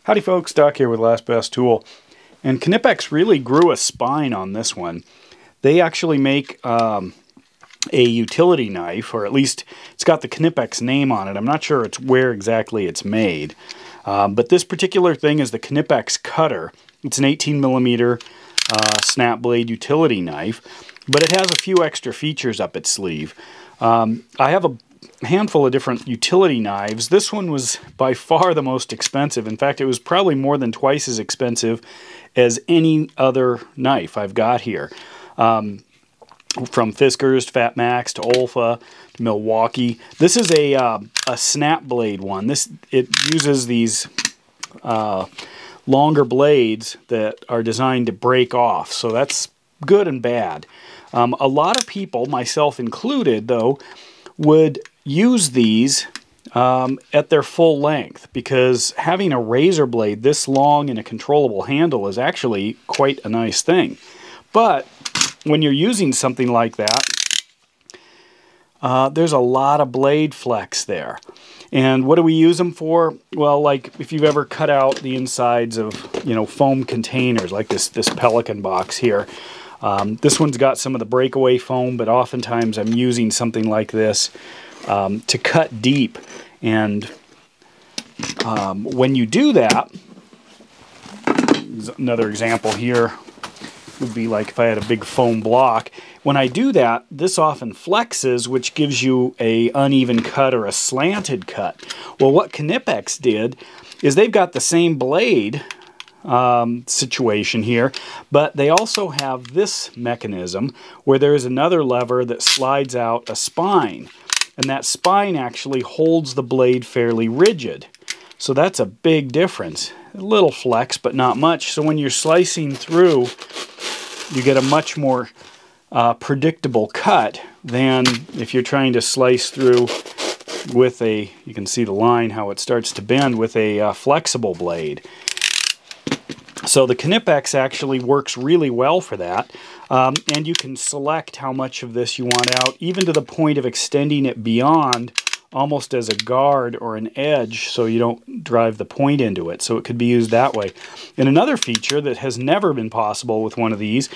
Howdy folks, Doc here with Last Best Tool. And Knipex really grew a spine on this one. They actually make a utility knife, or at least it's got the Knipex name on it. I'm not sure it's where exactly it's made. But this particular thing is the Knipex Cutter. It's an 18mm snap blade utility knife, but it has a few extra features up its sleeve. I have a handful of different utility knives. This one was by far the most expensive. In fact, it was probably more than twice as expensive as any other knife I've got here. From Fiskars to Fat Max to Olfa to Milwaukee. This is a snap blade one. It uses these longer blades that are designed to break off. So that's good and bad. A lot of people, myself included, though, would use these at their full length, because having a razor blade this long and a controllable handle is actually quite a nice thing. But when you're using something like that, there's a lot of blade flex there. And what do we use them for? Well, like if you've ever cut out the insides of, foam containers, like this Pelican box here. This one's got some of the breakaway foam, but oftentimes I'm using something like this to cut deep. And when you do that, another example here would be like if I had a big foam block. When I do that, this often flexes, which gives you a uneven cut or a slanted cut. Well, what Knipex did is they've got the same blade situation here, but they also have this mechanism where there is another lever that slides out a spine, and that spine actually holds the blade fairly rigid. So that's a big difference. A little flex, but not much. So when you're slicing through, you get a much more predictable cut than if you're trying to slice through with a, you can see the line, how it starts to bend with a flexible blade. So the Knipex actually works really well for that. And you can select how much of this you want out, even to the point of extending it beyond, almost as a guard or an edge, so you don't drive the point into it. So it could be used that way. And another feature that has never been possible with one of these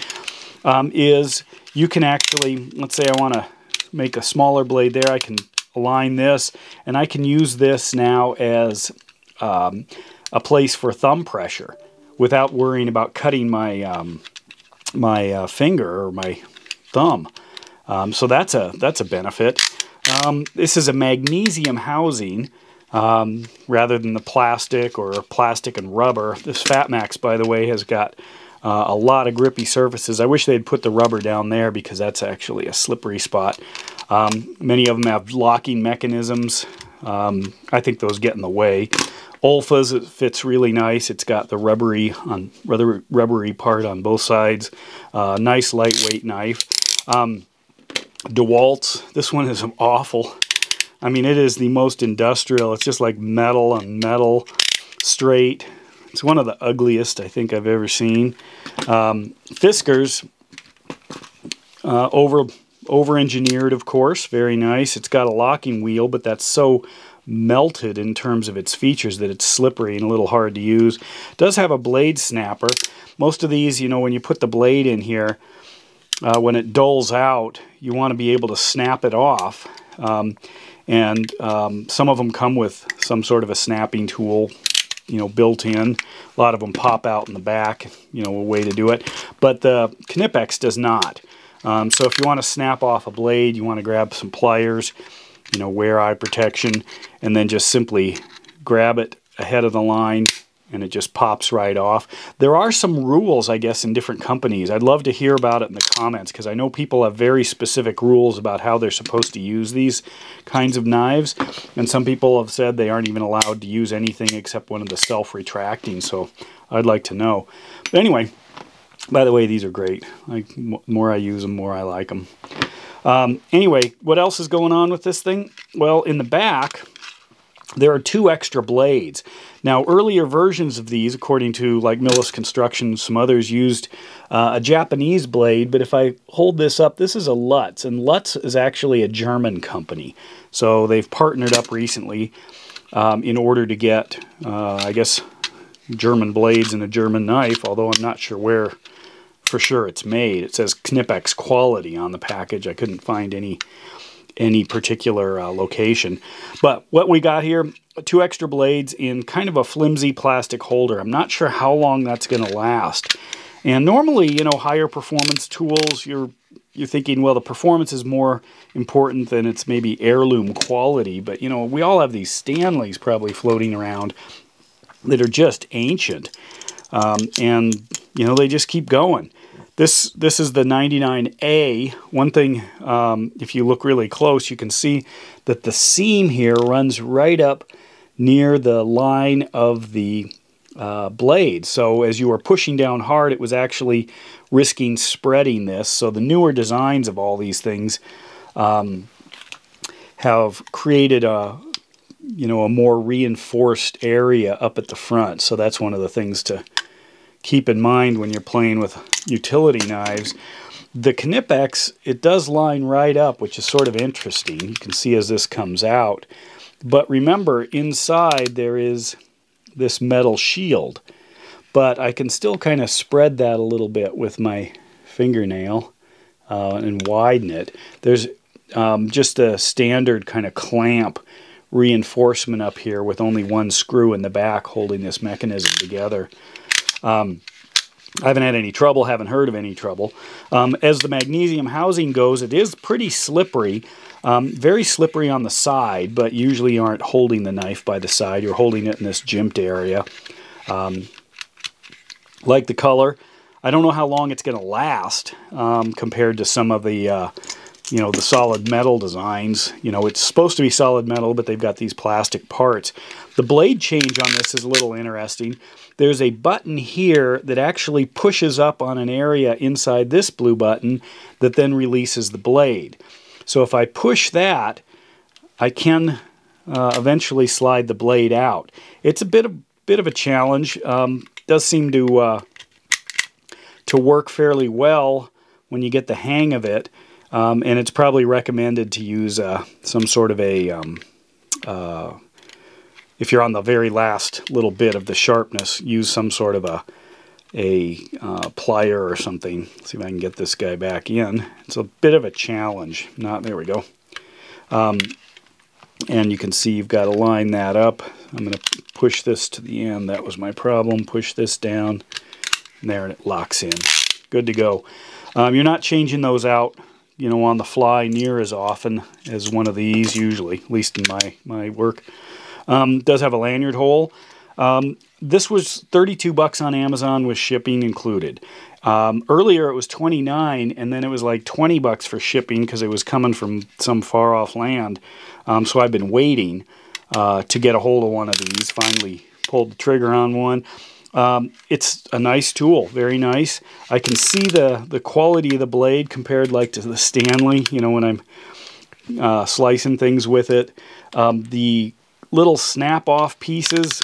is you can actually, let's say I want to make a smaller blade there, I can align this, and I can use this now as a place for thumb pressure without worrying about cutting my my finger or my thumb. So that's a benefit. This is a magnesium housing rather than the plastic or plastic and rubber. This Fat Max, by the way, has got a lot of grippy surfaces. I wish they'd put the rubber down there, because that's actually a slippery spot. Many of them have locking mechanisms. I think those get in the way. Olfa's, it fits really nice. It's got the rubbery part on both sides. Nice lightweight knife. Dewalt's, this one is awful. I mean, it is the most industrial. It's just like metal on metal, straight. It's one of the ugliest I think I've ever seen. Fiskars, over-engineered, of course, very nice. It's got a locking wheel, but that's so melted in terms of its features that it's slippery and a little hard to use. It does have a blade snapper. Most of these, when you put the blade in here, when it dulls out, you want to be able to snap it off. And some of them come with some sort of a snapping tool, built in. A lot of them pop out in the back, a way to do it. But the Knipex does not. So if you want to snap off a blade, you want to grab some pliers, wear eye protection, and then just simply grab it ahead of the line, and it just pops right off. There are some rules, I guess, in different companies. I'd love to hear about it in the comments, because I know people have very specific rules about how they're supposed to use these kinds of knives, and some people have said they aren't even allowed to use anything except one of the self-retracting, so I'd like to know. But anyway, by the way, these are great. The more I use them, more I like them. Anyway, what else is going on with this thing? Well, in the back, there are 2 extra blades. Now, earlier versions of these, according to like Millis Construction, some others used a Japanese blade, but if I hold this up, this is a Lutz, and Lutz is actually a German company. So they've partnered up recently in order to get, I guess, German blades and a German knife, although I'm not sure where for sure it's made. It says Knipex quality on the package. I couldn't find any particular location. But what we got here, 2 extra blades in kind of a flimsy plastic holder. I'm not sure how long that's going to last. And normally, you know, higher performance tools, you're thinking, well, the performance is more important than its maybe heirloom quality. But, you know, we all have these Stanleys probably floating around that are just ancient. And, you know, they just keep going. This is the 99A. One thing, if you look really close, you can see that the seam here runs right up near the line of the blade. So as you were pushing down hard, it was actually risking spreading this. So the newer designs of all these things have created a more reinforced area up at the front. So that's one of the things to keep in mind when you're playing with utility knives. The Knipex, it does line right up, which is sort of interesting. You can see as this comes out. But remember, inside there is this metal shield. But I can still kind of spread that a little bit with my fingernail and widen it. There's just a standard kind of clamp reinforcement up here with only one screw in the back holding this mechanism together. I haven't had any trouble, haven't heard of any trouble. As the magnesium housing goes, it is pretty slippery. Very slippery on the side, but usually you aren't holding the knife by the side. You're holding it in this jimped area. Like the color. I don't know how long it's going to last compared to some of the the solid metal designs. You know, it's supposed to be solid metal, but they've got these plastic parts. The blade change on this is a little interesting. There's a button here that actually pushes up on an area inside this blue button that then releases the blade. So if I push that, I can eventually slide the blade out. It's a bit of a challenge. Does seem to work fairly well when you get the hang of it. And it's probably recommended to use some sort of a, if you're on the very last little bit of the sharpness, use some sort of a plier or something. Let's see if I can get this guy back in. It's a bit of a challenge. There we go. And you can see you've got to line that up. I'm going to push this to the end. That was my problem. Push this down. And there, and it locks in. Good to go. You're not changing those out, you know, on the fly near as often as one of these usually, at least in my work. Does have a lanyard hole. This was $32 on Amazon with shipping included. Earlier it was $29, and then it was like $20 for shipping because it was coming from some far off land. So I've been waiting to get a hold of one of these. Finally pulled the trigger on one. It's a nice tool, very nice. I can see the quality of the blade compared like to the Stanley, you know, when I'm slicing things with it. The little snap-off pieces,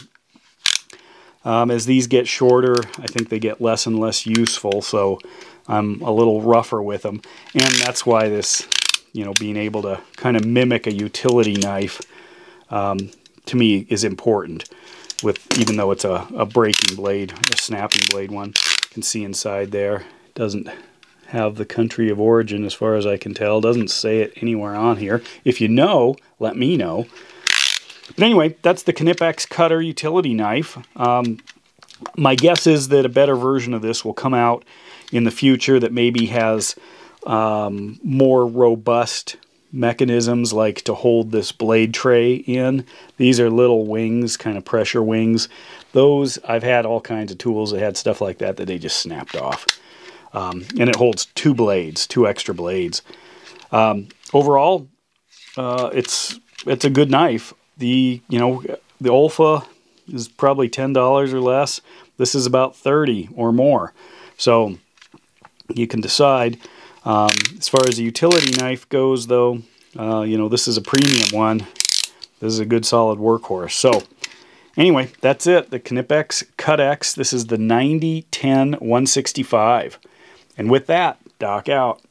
as these get shorter, I think they get less and less useful, so I'm a little rougher with them. And that's why this, you know, being able to kind of mimic a utility knife, to me, is important. Even though it's a breaking blade, a snapping blade one. You can see inside there. It doesn't have the country of origin as far as I can tell. It doesn't say it anywhere on here. If you know, let me know. But anyway, that's the Knipex cutter utility knife. My guess is that a better version of this will come out in the future that maybe has more robust mechanisms like to hold this blade tray in. These are little wings, kind of pressure wings. Those, I've had all kinds of tools that had stuff like that they just snapped off. And it holds 2 blades, 2 extra blades. Overall, it's a good knife. The Olfa is probably $10 or less. This is about $30 or more. So you can decide. As far as the utility knife goes, though, this is a premium one. This is a good solid workhorse. So anyway, that's it. The Knipex CutiX. This is the 9010 165. And with that, Doc out.